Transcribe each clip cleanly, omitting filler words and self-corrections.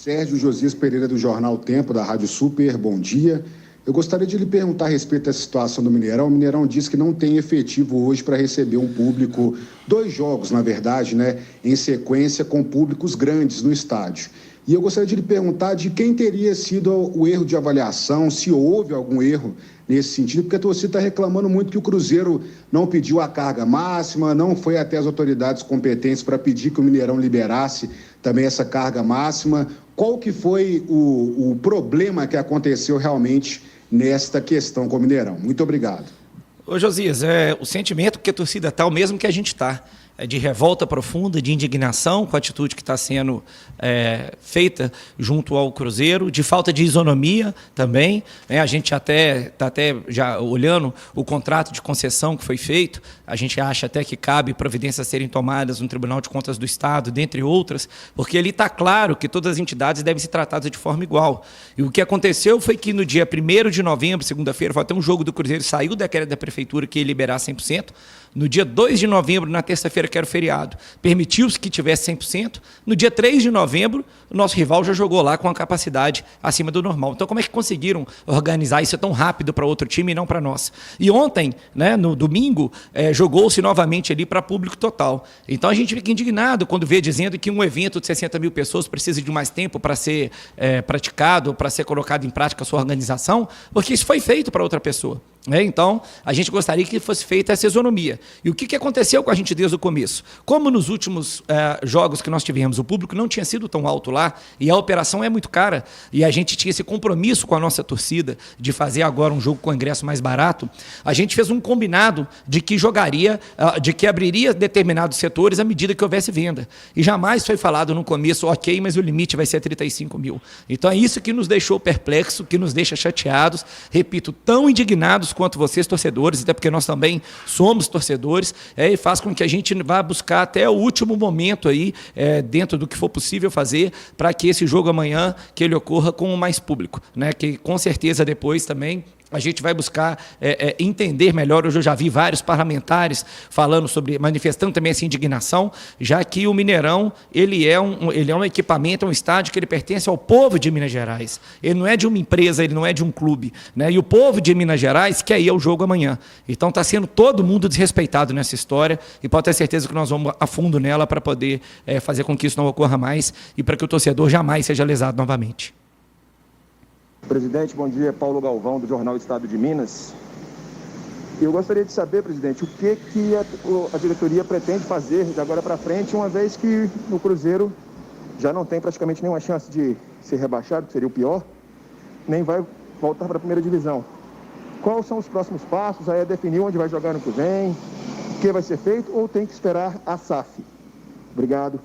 Sérgio Josias Pereira, do Jornal Tempo, da Rádio Super, bom dia. Eu gostaria de lhe perguntar a respeito dessa situação do Mineirão. O Mineirão diz que não tem efetivo hoje para receber um público, 2 jogos, na verdade, né, em sequência, com públicos grandes no estádio. E eu gostaria de lhe perguntar de quem teria sido o erro de avaliação, se houve algum erro nesse sentido, porque a torcida está reclamando muito que o Cruzeiro não pediu a carga máxima, não foi até as autoridades competentes para pedir que o Mineirão liberasse também essa carga máxima. Qual que foi o problema que aconteceu realmente nesta questão com o Mineirão? Muito obrigado. Ô Josias, o sentimento que a torcida está o mesmo que a gente está. De revolta profunda, de indignação com a atitude que está sendo feita junto ao Cruzeiro, de falta de isonomia também. A gente está até já olhando o contrato de concessão que foi feito, a gente acha até que cabe providências serem tomadas no Tribunal de Contas do Estado, dentre outras, porque ali está claro que todas as entidades devem ser tratadas de forma igual. E o que aconteceu foi que no dia 1º de novembro, segunda-feira, foi até um jogo do Cruzeiro, saiu da decreto da Prefeitura que ia liberar 100%, no dia 2 de novembro, na terça-feira, que era o feriado, permitiu-se que tivesse 100%. No dia 3 de novembro, o nosso rival já jogou lá com a capacidade acima do normal. Então, como é que conseguiram organizar isso tão rápido para outro time e não para nós? E ontem, né, no domingo, jogou-se novamente ali para público total. Então, a gente fica indignado quando vê dizendo que um evento de 60 mil pessoas precisa de mais tempo para ser praticado, para ser colocado em prática a sua organização, porque isso foi feito para outra pessoa. Então, a gente gostaria que fosse feita essa isonomia. E o que aconteceu com a gente desde o começo? Como nos últimos jogos que nós tivemos, o público não tinha sido tão alto lá, e a operação é muito cara, e a gente tinha esse compromisso com a nossa torcida de fazer agora um jogo com ingresso mais barato, a gente fez um combinado de que jogaria, de que abriria determinados setores à medida que houvesse venda. E jamais foi falado no começo, ok, mas o limite vai ser 35 mil. Então é isso que nos deixou perplexo, que nos deixa chateados, repito, tão indignados quanto vocês, torcedores, até porque nós também somos torcedores, e faz com que a gente vá buscar até o último momento aí, dentro do que for possível fazer, para que esse jogo amanhã, que ele ocorra com mais público, né? Que com certeza depois também a gente vai buscar entender melhor. Hoje eu já vi vários parlamentares falando sobre, manifestando também essa indignação, já que o Mineirão, ele é um equipamento, é um estádio que ele pertence ao povo de Minas Gerais. Ele não é de uma empresa, ele não é de um clube, né? E o povo de Minas Gerais quer ir ao jogo amanhã. Então está sendo todo mundo desrespeitado nessa história, e pode ter certeza que nós vamos a fundo nela para poder fazer com que isso não ocorra mais e para que o torcedor jamais seja lesado novamente. Presidente, bom dia. Paulo Galvão, do Jornal Estado de Minas. Eu gostaria de saber, presidente, o que a diretoria pretende fazer de agora para frente, uma vez que o Cruzeiro já não tem praticamente nenhuma chance de ser rebaixado, que seria o pior, nem vai voltar para a primeira divisão. Quais são os próximos passos? Aí é definir onde vai jogar no que vem, o que vai ser feito, ou tem que esperar a SAF? Obrigado.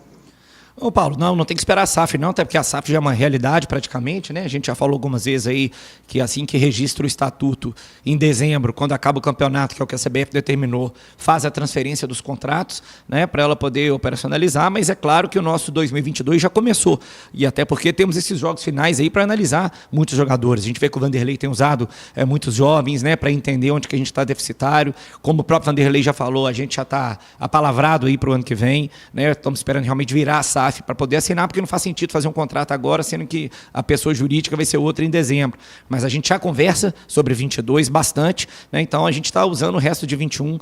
Ô Paulo, não tem que esperar a SAF não, até porque a SAF já é uma realidade praticamente, né? A gente já falou algumas vezes aí que assim que registra o estatuto em dezembro, quando acaba o campeonato, que é o que a CBF determinou, faz a transferência dos contratos, né, para ela poder operacionalizar, mas é claro que o nosso 2022 já começou, e até porque temos esses jogos finais aí para analisar muitos jogadores. A gente vê que o Vanderlei tem usado muitos jovens, né, para entender onde que a gente está deficitário. Como o próprio Vanderlei já falou, a gente já está apalavrado aí para o ano que vem, né? Estamos esperando realmente virar a SAF para poder assinar, porque não faz sentido fazer um contrato agora, sendo que a pessoa jurídica vai ser outra em dezembro. Mas a gente já conversa sobre 22 bastante, né? Então a gente está usando o resto de 21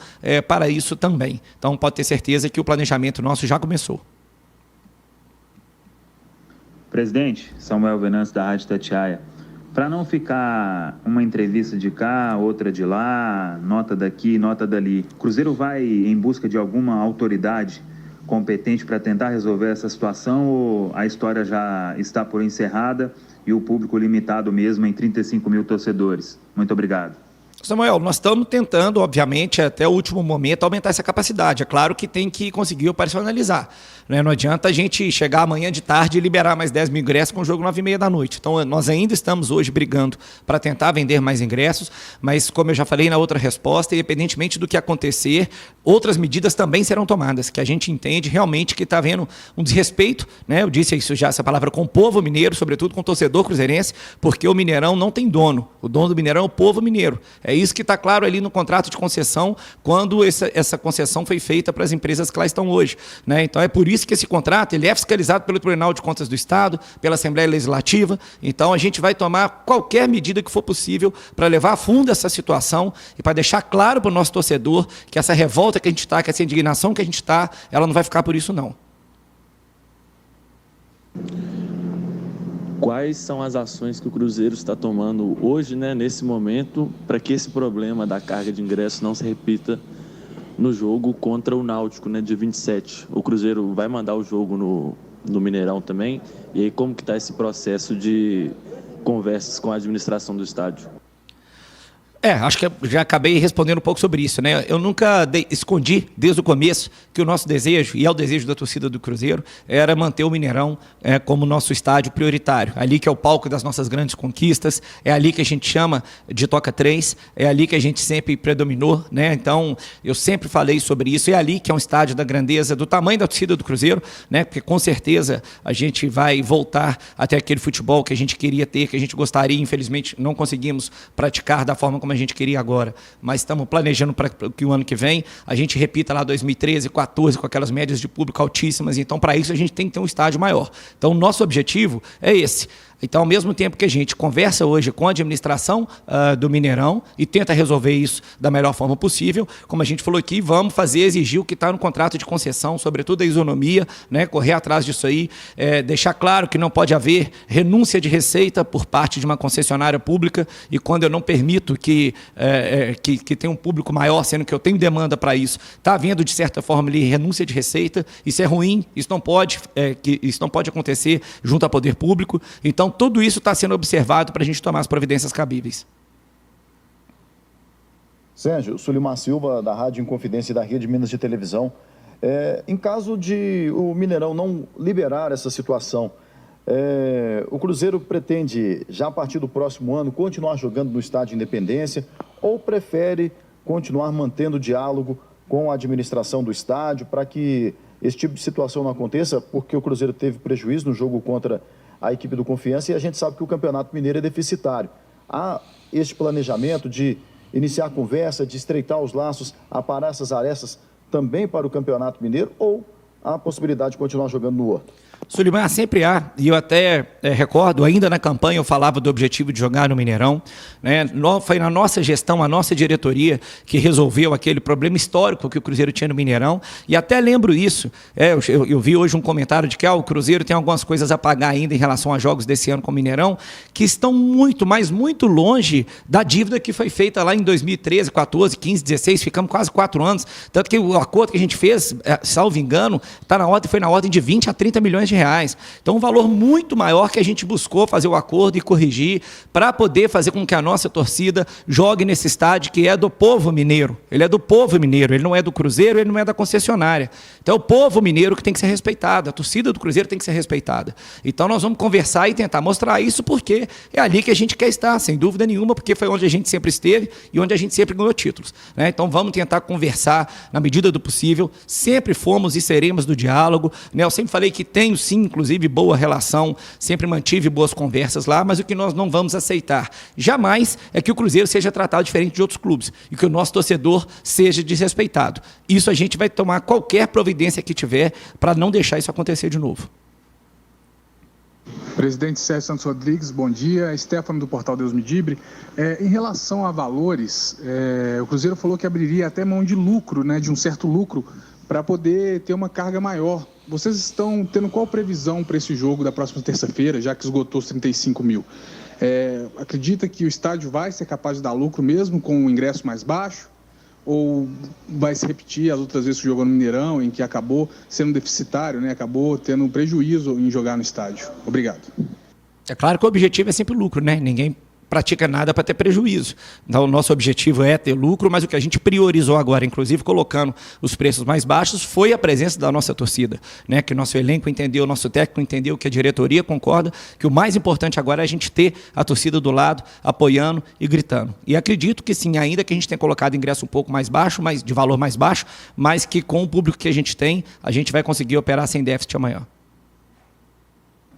para isso também. Então pode ter certeza que o planejamento nosso já começou. Presidente, Samuel Venâncio, da Rádio Itatiaia. Para não ficar uma entrevista de cá, outra de lá, nota daqui, nota dali, o Cruzeiro vai em busca de alguma autoridade competente para tentar resolver essa situação, ou a história já está por encerrada e o público limitado mesmo em 35 mil torcedores? Muito obrigado. Samuel, nós estamos tentando, obviamente, até o último momento, aumentar essa capacidade. É claro que tem que conseguir operacionalizar, né? Não adianta a gente chegar amanhã de tarde e liberar mais 10 mil ingressos com o jogo 9h30 da noite. Então, nós ainda estamos hoje brigando para tentar vender mais ingressos, mas, como eu já falei na outra resposta, independentemente do que acontecer, outras medidas também serão tomadas, que a gente entende realmente que está havendo um desrespeito, né? Eu disse isso já, essa palavra, com o povo mineiro, sobretudo com o torcedor cruzeirense, porque o Mineirão não tem dono. O dono do Mineirão é o povo mineiro. isso que está claro ali no contrato de concessão, quando essa concessão foi feita para as empresas que lá estão hoje, né? Então é por isso que esse contrato ele é fiscalizado pelo Tribunal de Contas do Estado, pela Assembleia Legislativa. Então a gente vai tomar qualquer medida que for possível para levar a fundo essa situação e para deixar claro para o nosso torcedor que essa revolta que a gente está, que essa indignação que a gente está, ela não vai ficar por isso não. Quais são as ações que o Cruzeiro está tomando hoje, né, nesse momento, para que esse problema da carga de ingressos não se repita no jogo contra o Náutico, né, dia 27? O Cruzeiro vai mandar o jogo no Mineirão também? E aí como que está esse processo de conversas com a administração do estádio? Acho que eu já acabei respondendo um pouco sobre isso, né? Eu nunca escondi, desde o começo, que o nosso desejo, e é o desejo da torcida do Cruzeiro, era manter o Mineirão como nosso estádio prioritário. Ali que é o palco das nossas grandes conquistas, é ali que a gente chama de Toca 3, é ali que a gente sempre predominou, né? Então, eu sempre falei sobre isso, é ali que é um estádio da grandeza, do tamanho da torcida do Cruzeiro, né? Porque com certeza a gente vai voltar até aquele futebol que a gente queria ter, que a gente gostaria, infelizmente não conseguimos praticar da forma como a gente queria agora, mas estamos planejando para que o ano que vem a gente repita lá 2013, 2014, com aquelas médias de público altíssimas. Então, para isso, a gente tem que ter um estádio maior. Então, o nosso objetivo é esse. Então, ao mesmo tempo que a gente conversa hoje com a administração do Mineirão e tenta resolver isso da melhor forma possível, como a gente falou aqui, vamos exigir o que está no contrato de concessão, sobretudo a isonomia, né, correr atrás disso aí, deixar claro que não pode haver renúncia de receita por parte de uma concessionária pública, e quando eu não permito que tenha um público maior, sendo que eu tenho demanda para isso, está havendo, de certa forma, ali, renúncia de receita. Isso é ruim, isso não pode acontecer junto ao poder público. Então, tudo isso está sendo observado para a gente tomar as providências cabíveis. Sérgio, Sulimar Silva, da Rádio Inconfidência e da Rede Minas de Televisão. Em caso de o Mineirão não liberar essa situação, o Cruzeiro pretende, já a partir do próximo ano, continuar jogando no Estádio Independência ou prefere continuar mantendo diálogo com a administração do estádio para que esse tipo de situação não aconteça, porque o Cruzeiro teve prejuízo no jogo contra a equipe do Confiança e a gente sabe que o Campeonato Mineiro é deficitário. Há este planejamento de iniciar a conversa, de estreitar os laços, aparar essas arestas também para o Campeonato Mineiro, ou há a possibilidade de continuar jogando no Horto? Sulimar, sempre há, e eu até recordo, ainda na campanha eu falava do objetivo de jogar no Mineirão, né? Foi na nossa gestão, a nossa diretoria que resolveu aquele problema histórico que o Cruzeiro tinha no Mineirão, e até lembro isso, eu vi hoje um comentário de que o Cruzeiro tem algumas coisas a pagar ainda em relação a jogos desse ano com o Mineirão, que estão muito, mas muito longe da dívida que foi feita lá em 2013, 14, 15, 16, ficamos quase 4 anos, tanto que o acordo que a gente fez, salvo engano, foi na ordem de 20 a 30 milhões de reais. Então, um valor muito maior que a gente buscou fazer o acordo e corrigir para poder fazer com que a nossa torcida jogue nesse estádio que é do povo mineiro. Ele é do povo mineiro, ele não é do Cruzeiro, ele não é da concessionária. Então, é o povo mineiro que tem que ser respeitado, a torcida do Cruzeiro tem que ser respeitada. Então, nós vamos conversar e tentar mostrar isso, porque é ali que a gente quer estar, sem dúvida nenhuma, porque foi onde a gente sempre esteve e onde a gente sempre ganhou títulos, né? Então, vamos tentar conversar na medida do possível. Sempre fomos e seremos do diálogo, né? Eu sempre falei que tenho, sim, inclusive, boa relação, sempre mantive boas conversas lá, mas o que nós não vamos aceitar jamais é que o Cruzeiro seja tratado diferente de outros clubes e que o nosso torcedor seja desrespeitado. Isso a gente vai tomar qualquer providência que tiver para não deixar isso acontecer de novo. Presidente Sérgio Santos Rodrigues, bom dia. Stefano do Portal Deus Me Dibre. Em relação a valores, o Cruzeiro falou que abriria até mão de lucro, né, de um certo lucro, para poder ter uma carga maior. Vocês estão tendo qual previsão para esse jogo da próxima terça-feira, já que esgotou os 35 mil? Acredita que o estádio vai ser capaz de dar lucro mesmo com o ingresso mais baixo? Ou vai se repetir as outras vezes que jogou no Mineirão, em que acabou sendo deficitário, né? Acabou tendo um prejuízo em jogar no estádio? Obrigado. É claro que o objetivo é sempre lucro, né? Ninguém pratica nada para ter prejuízo. Então, o nosso objetivo é ter lucro, mas o que a gente priorizou agora, inclusive colocando os preços mais baixos, foi a presença da nossa torcida, né? Que o nosso elenco entendeu, o nosso técnico entendeu, que a diretoria concorda, que o mais importante agora é a gente ter a torcida do lado, apoiando e gritando. E acredito que sim, ainda que a gente tenha colocado ingresso um pouco mais baixo, mas de valor mais baixo, mas que com o público que a gente tem, a gente vai conseguir operar sem déficit amanhã.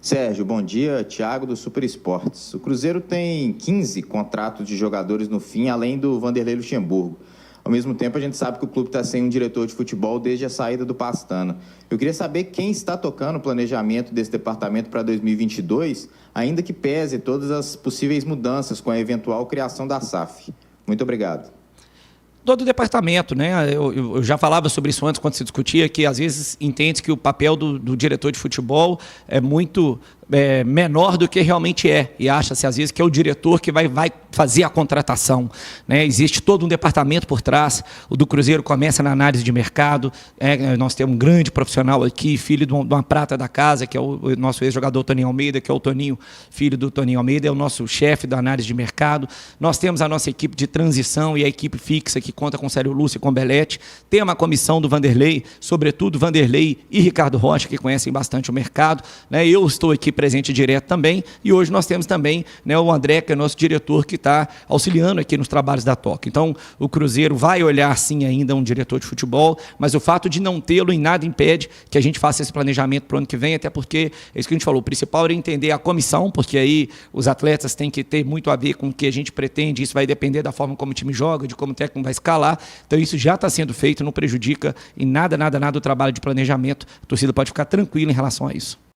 Sérgio, bom dia. Thiago do Super Esportes. O Cruzeiro tem 15 contratos de jogadores no fim, além do Vanderlei Luxemburgo. Ao mesmo tempo, a gente sabe que o clube está sem um diretor de futebol desde a saída do Pastana. Eu queria saber quem está tocando o planejamento desse departamento para 2022, ainda que pese todas as possíveis mudanças com a eventual criação da SAF. Muito obrigado. Todo o departamento, né? Eu já falava sobre isso antes, quando se discutia, que às vezes entende que o papel do diretor de futebol é muito menor do que realmente é, e acha-se às vezes que é o diretor que vai fazer a contratação, né? Existe todo um departamento por trás. O do Cruzeiro começa na análise de mercado, nós temos um grande profissional aqui, filho de uma prata da casa, que é o nosso ex-jogador Toninho Almeida, que é o Toninho, filho do Toninho Almeida, é o nosso chefe da análise de mercado. Nós temos a nossa equipe de transição e a equipe fixa, que conta com o Célio Lúcio e com o Belletti. Tem uma comissão do Vanderlei, sobretudo Vanderlei e Ricardo Rocha, que conhecem bastante o mercado, né? Eu estou aqui presente direto também, e hoje nós temos também, né, o André, que é nosso diretor, que está auxiliando aqui nos trabalhos da Toca. Então, o Cruzeiro vai olhar sim ainda um diretor de futebol, mas o fato de não tê-lo em nada impede que a gente faça esse planejamento para o ano que vem, até porque, é isso que a gente falou, o principal é entender a comissão, porque aí os atletas têm que ter muito a ver com o que a gente pretende, isso vai depender da forma como o time joga, de como o técnico vai escalar, então isso já está sendo feito, não prejudica em nada o trabalho de planejamento, a torcida pode ficar tranquila em relação a isso.